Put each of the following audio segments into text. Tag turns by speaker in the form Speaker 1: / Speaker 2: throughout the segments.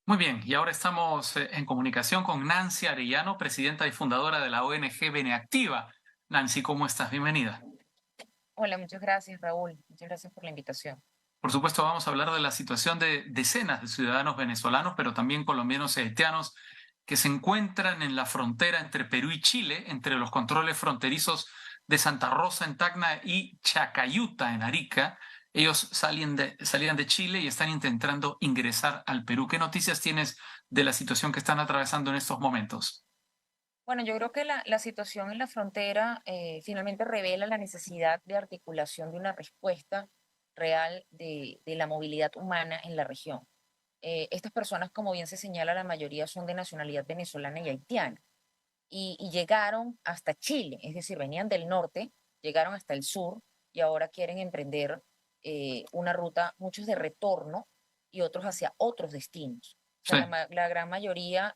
Speaker 1: Muy bien, y ahora estamos en comunicación con Nancy Arellano, presidenta y fundadora de la ONG Beneactiva. Nancy, ¿cómo estás? Bienvenida.
Speaker 2: Hola, muchas gracias, Raúl. Muchas gracias por la invitación.
Speaker 1: Por supuesto, vamos a hablar de la situación de decenas de ciudadanos venezolanos, pero también colombianos y haitianos que se encuentran en la frontera entre Perú y Chile, entre los controles fronterizos de Santa Rosa en Tacna y Chacayuta en Arica. Ellos salían de Chile y están intentando ingresar al Perú. ¿Qué noticias tienes de la situación que están atravesando en estos momentos?
Speaker 2: Bueno, yo creo que la situación en la frontera finalmente revela la necesidad de articulación de una respuesta real de la movilidad humana en la región. Estas personas, como bien se señala, la mayoría son de nacionalidad venezolana y haitiana y llegaron hasta Chile, es decir, venían del norte, llegaron hasta el sur y ahora quieren emprender una ruta, muchos de retorno y otros hacia otros destinos. O
Speaker 1: Sí.
Speaker 2: sea, la gran mayoría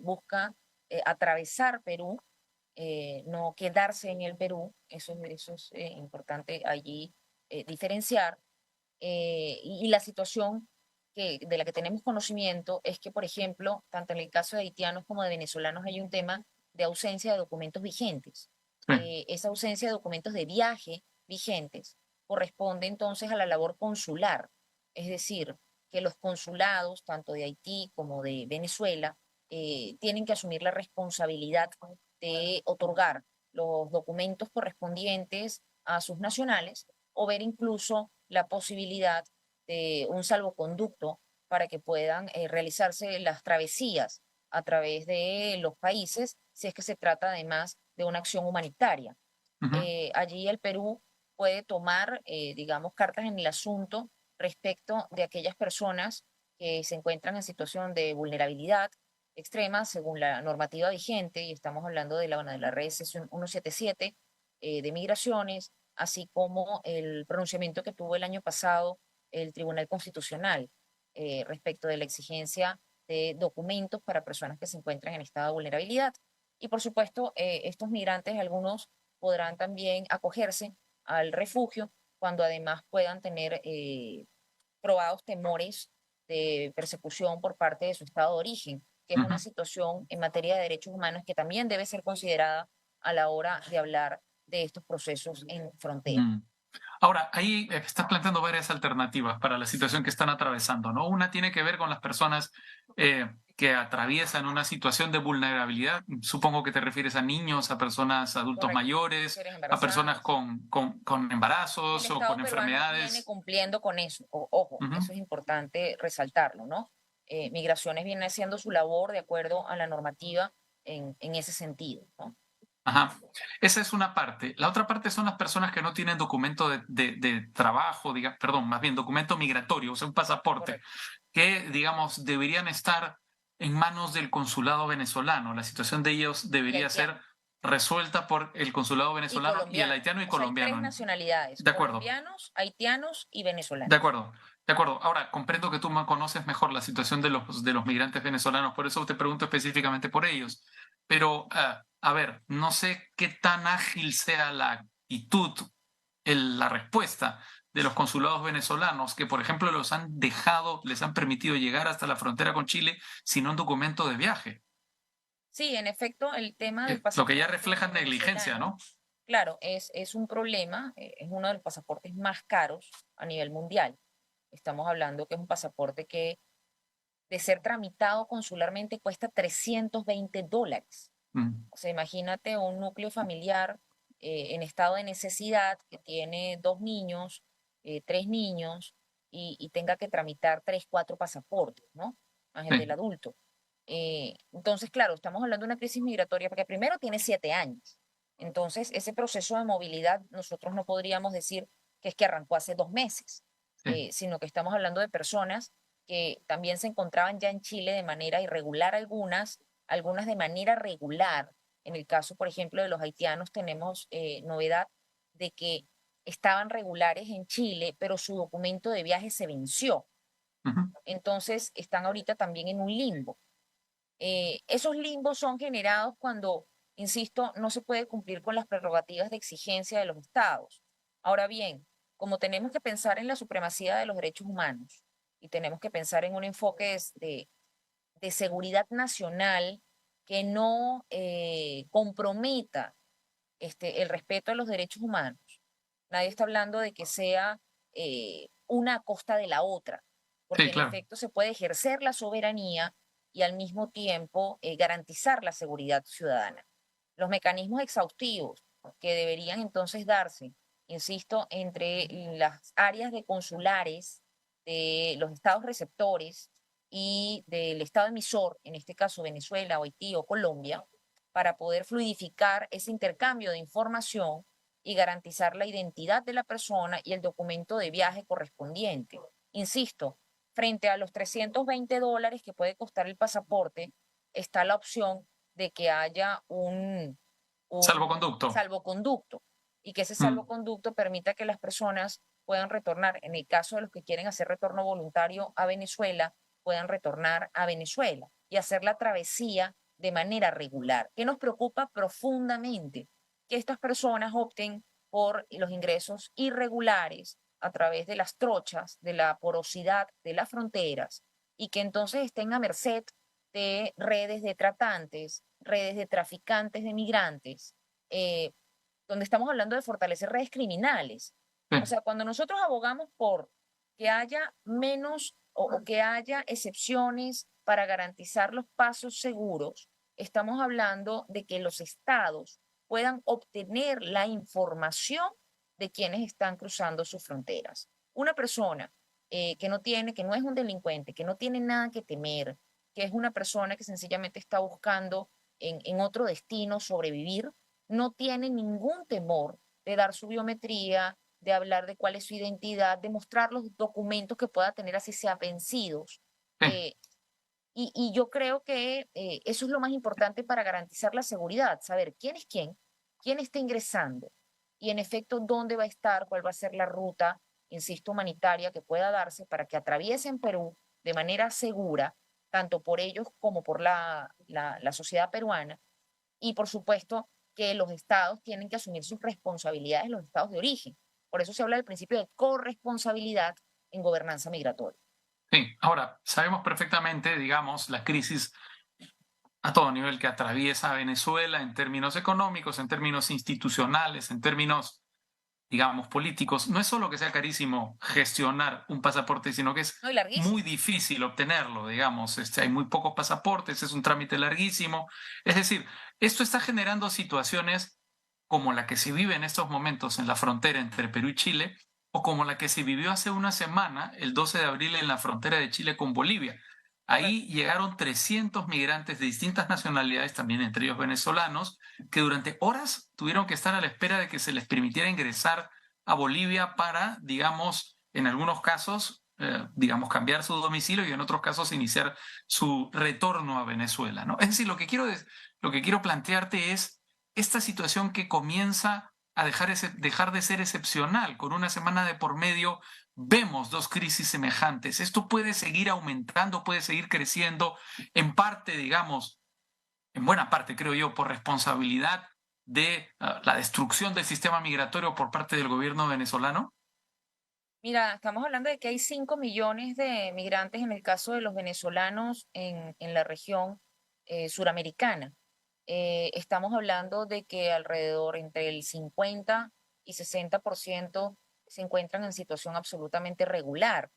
Speaker 2: busca atravesar Perú, no quedarse en el Perú, eso es importante allí diferenciar. Y la situación de la que tenemos conocimiento es que, por ejemplo, tanto en el caso de haitianos como de venezolanos hay un tema de ausencia de documentos vigentes.
Speaker 1: Sí.
Speaker 2: Esa ausencia de documentos de viaje vigentes corresponde entonces a la labor consular, es decir, que los consulados, tanto de Haití como de Venezuela, tienen que asumir la responsabilidad de otorgar los documentos correspondientes a sus nacionales o ver incluso la posibilidad de un salvoconducto para que puedan realizarse las travesías a través de los países, si es que se trata además de una acción humanitaria.
Speaker 1: Ujú.
Speaker 2: Allí el Perú puede tomar, digamos, cartas en el asunto respecto de aquellas personas que se encuentran en situación de vulnerabilidad extrema según la normativa vigente, y estamos hablando de bueno, de la red sesión 177 de migraciones, así como el pronunciamiento que tuvo el año pasado el Tribunal Constitucional respecto de la exigencia de documentos para personas que se encuentran en estado de vulnerabilidad. Y por supuesto, estos migrantes, algunos podrán también acogerse al refugio cuando además puedan tener probados temores de persecución por parte de su estado de origen, que es una
Speaker 1: Ujú.
Speaker 2: situación en materia de derechos humanos que también debe ser considerada a la hora de hablar de estos procesos en frontera.
Speaker 1: Mm. Ahora, ahí estás planteando varias alternativas para la situación que están atravesando, ¿no? Una tiene que ver con las personas que atraviesan una situación de vulnerabilidad. Supongo que te refieres a niños, a personas, adultos
Speaker 2: Correcto.
Speaker 1: mayores,
Speaker 2: Mujeres
Speaker 1: a personas
Speaker 2: embarazadas.
Speaker 1: con
Speaker 2: Y el
Speaker 1: embarazos o
Speaker 2: Estado
Speaker 1: con
Speaker 2: peruano viene
Speaker 1: enfermedades.
Speaker 2: cumpliendo con eso. Ojo,
Speaker 1: Ujú.
Speaker 2: eso es importante resaltarlo, ¿no? Migraciones viene haciendo su labor de acuerdo a la normativa en ese sentido, ¿no?
Speaker 1: Ajá. Esa es una parte. La otra parte son las personas que no tienen documento de trabajo, perdón, más bien documento migratorio, o sea, un pasaporte,
Speaker 2: Correcto.
Speaker 1: que, digamos, deberían estar en manos del consulado venezolano. La situación de ellos
Speaker 2: Y
Speaker 1: debería ser
Speaker 2: haitiano.
Speaker 1: resuelta por el consulado
Speaker 2: Y
Speaker 1: venezolano y el
Speaker 2: colombiano.
Speaker 1: haitiano y
Speaker 2: O sea, hay tres
Speaker 1: colombiano.
Speaker 2: nacionalidades,
Speaker 1: De acuerdo,
Speaker 2: colombianos, haitianos y
Speaker 1: de
Speaker 2: venezolanos.
Speaker 1: acuerdo, de acuerdo. Ahora, comprendo que tú conoces mejor la situación de los migrantes venezolanos, por eso te pregunto específicamente por ellos. Pero, a ver, no sé qué tan ágil sea la actitud, la respuesta de los consulados venezolanos, que por ejemplo los han dejado, les han permitido llegar hasta la frontera con Chile sin un documento de viaje,
Speaker 2: Sí, en efecto, el tema del
Speaker 1: lo que ya
Speaker 2: pasaporte
Speaker 1: refleja negligencia,
Speaker 2: venezolano,
Speaker 1: ¿no?
Speaker 2: claro, es un problema, es uno de los pasaportes más caros a nivel mundial. Estamos hablando que es un pasaporte que de ser tramitado consularmente cuesta $320.
Speaker 1: Mm.
Speaker 2: O sea, imagínate un núcleo familiar en estado de necesidad que tiene dos niños, tres niños y tenga que tramitar tres, cuatro pasaportes, ¿no? Más el del
Speaker 1: Sí.
Speaker 2: adulto. Entonces, claro, estamos hablando de una crisis migratoria porque primero tiene 7 años. Entonces, ese proceso de movilidad nosotros no podríamos decir que es que arrancó hace 2 meses,
Speaker 1: Sí.
Speaker 2: sino que estamos hablando de personas que también se encontraban ya en Chile de manera irregular algunas de manera regular. En el caso, por ejemplo, de los haitianos tenemos novedad de que estaban regulares en Chile, pero su documento de viaje se venció.
Speaker 1: Ujú.
Speaker 2: Entonces, están ahorita también en un limbo. Esos limbos son generados cuando, insisto, no se puede cumplir con las prerrogativas de exigencia de los estados. Ahora bien, como tenemos que pensar en la supremacía de los derechos humanos y tenemos que pensar en un enfoque de seguridad nacional que no comprometa el respeto a los derechos humanos. Nadie está hablando de que sea una a costa de la otra,
Speaker 1: Sí,
Speaker 2: porque en
Speaker 1: claro.
Speaker 2: efecto se puede ejercer la soberanía y al mismo tiempo garantizar la seguridad ciudadana. Los mecanismos exhaustivos que deberían entonces darse, insisto, entre las áreas de consulares de los estados receptores y del estado emisor, en este caso Venezuela, o Haití o Colombia, para poder fluidificar ese intercambio de información y garantizar la identidad de la persona y el documento de viaje correspondiente. Insisto, frente a los $320 que puede costar el pasaporte, está la opción de que haya un
Speaker 1: Salvoconducto.
Speaker 2: salvoconducto y que ese
Speaker 1: Mm.
Speaker 2: salvoconducto permita que las personas puedan retornar, en el caso de los que quieren hacer retorno voluntario a Venezuela, puedan retornar a Venezuela y hacer la travesía de manera regular. ¿Qué nos preocupa profundamente? Que estas personas opten por los ingresos irregulares a través de las trochas, de la porosidad de las fronteras y que entonces estén a merced de redes de tratantes, redes de traficantes de migrantes, eh, donde estamos hablando de fortalecer redes criminales. O
Speaker 1: Sí.
Speaker 2: sea, cuando nosotros abogamos por que haya menos o que haya excepciones para garantizar los pasos seguros, estamos hablando de que los estados puedan obtener la información de quienes están cruzando sus fronteras. Una persona que no tiene, que no es un delincuente, que no tiene nada que temer, que es una persona que sencillamente está buscando en otro destino sobrevivir, no tiene ningún temor de dar su biometría, de hablar de cuál es su identidad, de mostrar los documentos que pueda tener así sea vencidos.
Speaker 1: Sí.
Speaker 2: Eh, y yo creo que eso es lo más importante para garantizar la seguridad, saber quién está ingresando y en efecto dónde va a estar, cuál va a ser la ruta, insisto, humanitaria que pueda darse para que atraviesen Perú de manera segura, tanto por ellos como por la sociedad peruana. Y por supuesto que los estados tienen que asumir sus responsabilidades, los estados de origen. Por eso se habla del principio de corresponsabilidad en gobernanza migratoria.
Speaker 1: Sí. Ahora, sabemos perfectamente, digamos, la crisis a todo nivel que atraviesa Venezuela en términos económicos, en términos institucionales, en términos, digamos, políticos. No es solo que sea carísimo gestionar un pasaporte, sino que es
Speaker 2: ¿No? Y
Speaker 1: muy
Speaker 2: larguísimo.
Speaker 1: difícil obtenerlo, digamos. Hay muy pocos pasaportes, es un trámite larguísimo. Es decir, esto está generando situaciones como la que se vive en estos momentos en la frontera entre Perú y Chile, o como la que se vivió hace una semana, el 12 de abril, en la frontera de Chile con Bolivia. Ahí
Speaker 2: Correcto.
Speaker 1: llegaron 300 migrantes de distintas nacionalidades, también entre ellos venezolanos, que durante horas tuvieron que estar a la espera de que se les permitiera ingresar a Bolivia para, digamos, en algunos casos, digamos, cambiar su domicilio y en otros casos iniciar su retorno a Venezuela, ¿no? Es decir, lo que quiero plantearte es esta situación que comienza a dejar de ser excepcional. Con una semana de por medio vemos dos crisis semejantes. Esto puede seguir aumentando, puede seguir creciendo, en parte, digamos, en buena parte, creo yo, por responsabilidad de la destrucción del sistema migratorio por parte del gobierno venezolano.
Speaker 2: Mira, estamos hablando de que hay 5 millones de migrantes en el caso de los venezolanos en la región suramericana. Estamos hablando de que alrededor entre el 50 y 60% se encuentran en situación absolutamente regular.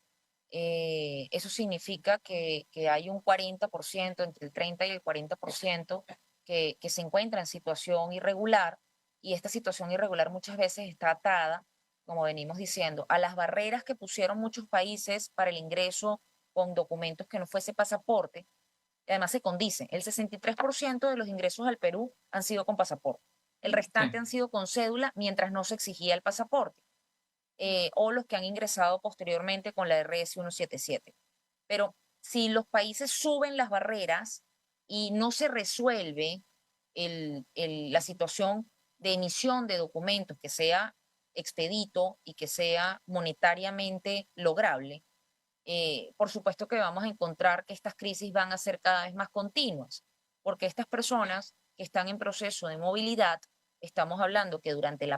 Speaker 2: Eso significa que hay un 40%, entre el 30 y el 40%, que se encuentra en situación irregular, y esta situación irregular muchas veces está atada, como venimos diciendo, a las barreras que pusieron muchos países para el ingreso con documentos que no fuese pasaporte. Y además se condice, el 63% de los ingresos al Perú han sido con pasaporte. El restante
Speaker 1: Sí,
Speaker 2: han sido con cédula mientras no se exigía el pasaporte, o los que han ingresado posteriormente con la RS 177. Pero si los países suben las barreras y no se resuelve la situación de emisión de documentos que sea expedito y que sea monetariamente lograble, por supuesto que vamos a encontrar que estas crisis van a ser cada vez más continuas, porque estas personas que están en proceso de movilidad, estamos hablando que durante el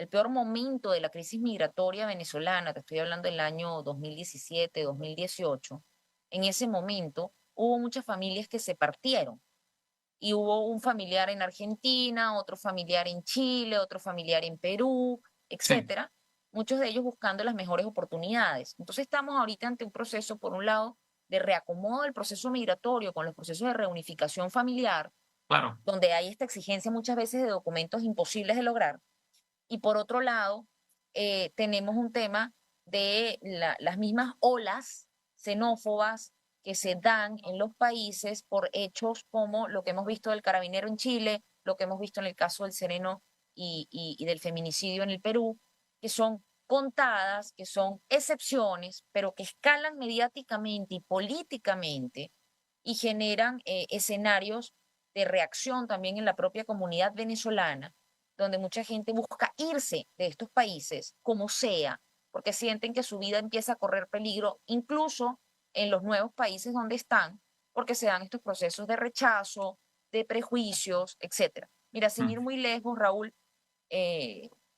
Speaker 2: peor momento de la crisis migratoria venezolana, te estoy hablando del año 2017, 2018, en ese momento hubo muchas familias que se partieron y hubo un familiar en Argentina, otro familiar en Chile, otro familiar en Perú,
Speaker 1: Sí,
Speaker 2: etcétera, muchos de ellos buscando las mejores oportunidades. Entonces estamos ahorita ante un proceso, por un lado, de reacomodo del proceso migratorio con los procesos de reunificación familiar,
Speaker 1: claro.
Speaker 2: donde hay esta exigencia muchas veces de documentos imposibles de lograr. Y por otro lado, tenemos un tema de las mismas olas xenófobas que se dan en los países por hechos como lo que hemos visto del carabinero en Chile, lo que hemos visto en el caso del Sereno y del feminicidio en el Perú, que son contadas, que son excepciones, pero que escalan mediáticamente y políticamente y generan escenarios de reacción también en la propia comunidad venezolana, donde mucha gente busca irse de estos países como sea, porque sienten que su vida empieza a correr peligro, incluso en los nuevos países donde están, porque se dan estos procesos de rechazo, de prejuicios, etcétera. Mira, sin ir
Speaker 1: Mm.
Speaker 2: muy lejos, Raúl,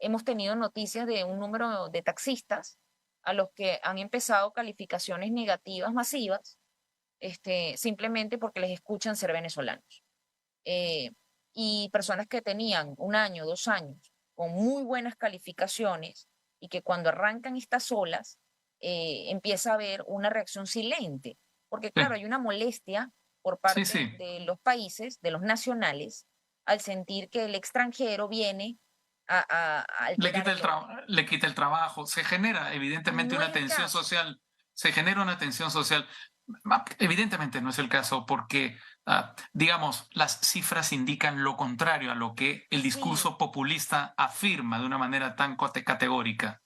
Speaker 2: hemos tenido noticias de un número de taxistas a los que han empezado calificaciones negativas masivas, simplemente porque les escuchan ser venezolanos. eh, y personas que tenían 1 año, 2 años con muy buenas calificaciones y que cuando arrancan estas olas empieza a haber una reacción silente, porque
Speaker 1: Sí,
Speaker 2: claro, hay una molestia por
Speaker 1: sí,
Speaker 2: parte
Speaker 1: sí.
Speaker 2: de los países, de los nacionales, al sentir que el extranjero viene a alterar el orden.
Speaker 1: Le quita el trabajo, se genera
Speaker 2: Y
Speaker 1: evidentemente
Speaker 2: no
Speaker 1: una
Speaker 2: es el
Speaker 1: tensión
Speaker 2: caso.
Speaker 1: social, se genera una tensión social. Evidentemente no es el caso porque, digamos, las cifras indican lo contrario a lo que el
Speaker 2: Sí,
Speaker 1: discurso populista afirma de una manera tan categórica.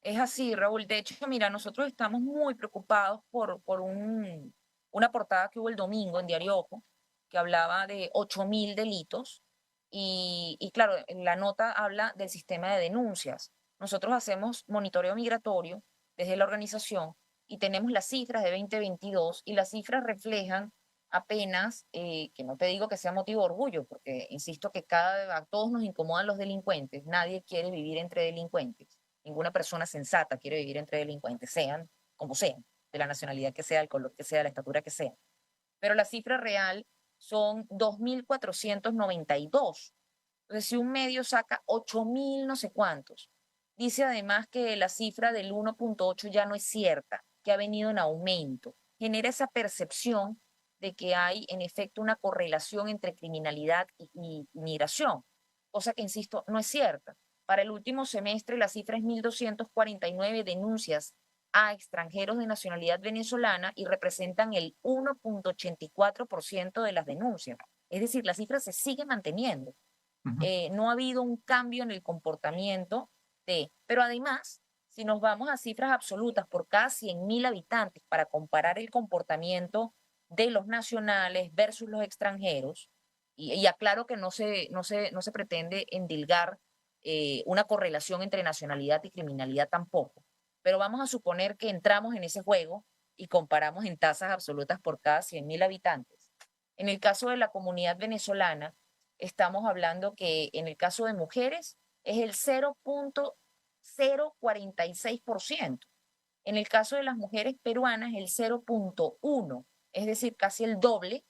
Speaker 2: es así, Raúl. De hecho, mira, nosotros estamos muy preocupados por una portada que hubo el domingo en Diario Ojo, que hablaba de 8.000 delitos. Y claro, la nota habla del sistema de denuncias. Nosotros hacemos monitoreo migratorio desde la organización y tenemos las cifras de 2022 y las cifras reflejan apenas, que no te digo que sea motivo de orgullo, porque insisto que a todos nos incomodan los delincuentes, nadie quiere vivir entre delincuentes. Ninguna persona sensata quiere vivir entre delincuentes, sean como sean, de la nacionalidad que sea, el color que sea, la estatura que sea. Pero la cifra real son 2.492. Entonces, si un medio saca 8.000 no sé cuántos, dice además que la cifra del 1.8 ya no es cierta, que ha venido en aumento. Genera esa percepción de que hay en efecto una correlación entre criminalidad y migración, cosa que, insisto, no es cierta. Para el último semestre la cifra es 1.249 denuncias a extranjeros de nacionalidad venezolana y representan el 1.84% de las denuncias. Es decir, la cifra se sigue manteniendo.
Speaker 1: Ujú.
Speaker 2: No ha habido un cambio en el comportamiento pero además, si nos vamos a cifras absolutas por cada 100.000 habitantes para comparar el comportamiento de los nacionales versus los extranjeros, y aclaro que no se pretende endilgar una correlación entre nacionalidad y criminalidad tampoco, pero vamos a suponer que entramos en ese juego y comparamos en tasas absolutas por cada 100.000 habitantes. En el caso de la comunidad venezolana, estamos hablando que en el caso de mujeres es el 0.046%. En el caso de las mujeres peruanas, el 0.1, es decir, casi el doble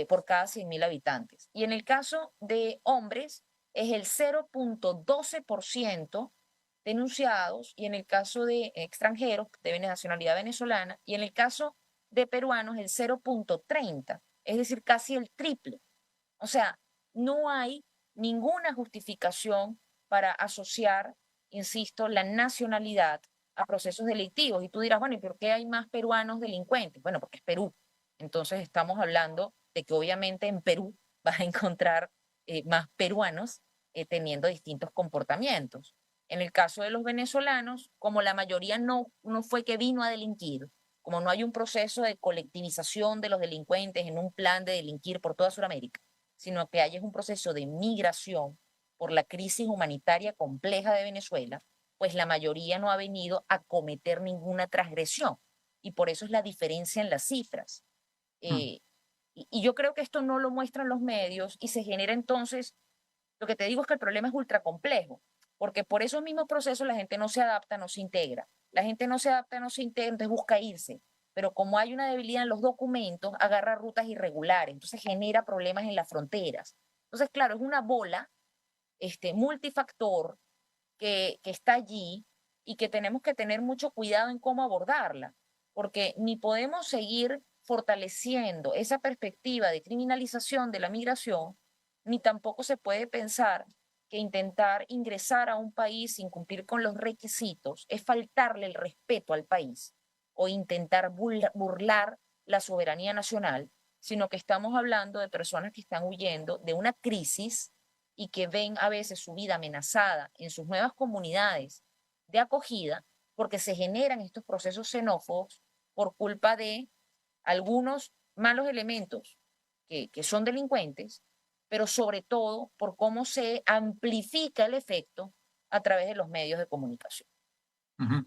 Speaker 2: por cada 100.000 habitantes. Y en el caso de hombres, es el 0.12% denunciados, y en el caso de extranjeros de nacionalidad venezolana, y en el caso de peruanos, el 0.30, es decir, casi el triple. O sea, no hay ninguna justificación para asociar, insisto, la nacionalidad a procesos delictivos. Y tú dirás, bueno, ¿y por qué hay más peruanos delincuentes? Bueno, porque es Perú. Entonces estamos hablando de que obviamente en Perú vas a encontrar más peruanos teniendo distintos comportamientos. En el caso de los venezolanos, como la mayoría no fue que vino a delinquir, como no hay un proceso de colectivización de los delincuentes en un plan de delinquir por toda Sudamérica, sino que hay un proceso de migración por la crisis humanitaria compleja de Venezuela, pues la mayoría no ha venido a cometer ninguna transgresión. Y por eso es la diferencia en las cifras.
Speaker 1: Mm.
Speaker 2: Eh, y yo creo que esto no lo muestran los medios y se genera entonces, lo que te digo es que el problema es ultra complejo, porque por esos mismos procesos la gente no se adapta, no se integra. La gente no se adapta, no se integra, entonces busca irse. pero como hay una debilidad en los documentos, agarra rutas irregulares, entonces genera problemas en las fronteras. Entonces, claro, es una bola multifactor que está allí y que tenemos que tener mucho cuidado en cómo abordarla, porque ni podemos seguir fortaleciendo esa perspectiva de criminalización de la migración, ni tampoco se puede pensar que intentar ingresar a un país sin cumplir con los requisitos es faltarle el respeto al país o intentar burlar la soberanía nacional, sino que estamos hablando de personas que están huyendo de una crisis y que ven a veces su vida amenazada en sus nuevas comunidades de acogida porque se generan estos procesos xenófobos por culpa de algunos malos elementos que son delincuentes, pero sobre todo por cómo se amplifica el efecto a través de los medios de comunicación.
Speaker 1: Ujú.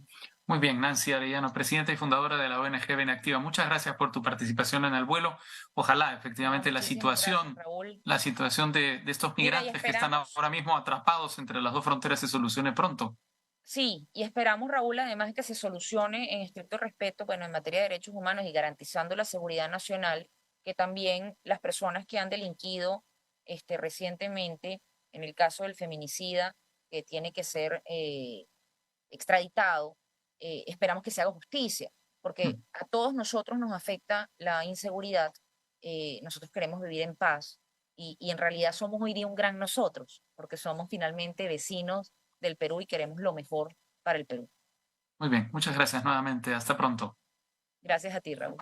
Speaker 1: Muy bien, Nancy Arellano, presidenta y fundadora de la ONG Benactiva. Muchas gracias por tu participación en el vuelo. Ojalá
Speaker 2: No,
Speaker 1: efectivamente
Speaker 2: muchísimas gracias, Raúl.
Speaker 1: la situación de estos
Speaker 2: Mira, y
Speaker 1: migrantes que están
Speaker 2: esperamos,
Speaker 1: ahora mismo atrapados entre las dos fronteras se solucione pronto.
Speaker 2: sí, y esperamos, Raúl, además que se solucione en estricto respeto, bueno, en materia de derechos humanos y garantizando la seguridad nacional, que también las personas que han delinquido recientemente, en el caso del feminicida, que tiene que ser extraditado, esperamos que se haga justicia, porque
Speaker 1: Mm.
Speaker 2: a todos nosotros nos afecta la inseguridad, nosotros queremos vivir en paz y en realidad somos hoy día un gran nosotros, porque somos finalmente vecinos del Perú y queremos lo mejor para el Perú.
Speaker 1: Muy bien, muchas gracias nuevamente. Hasta pronto.
Speaker 2: Gracias a ti, Raúl.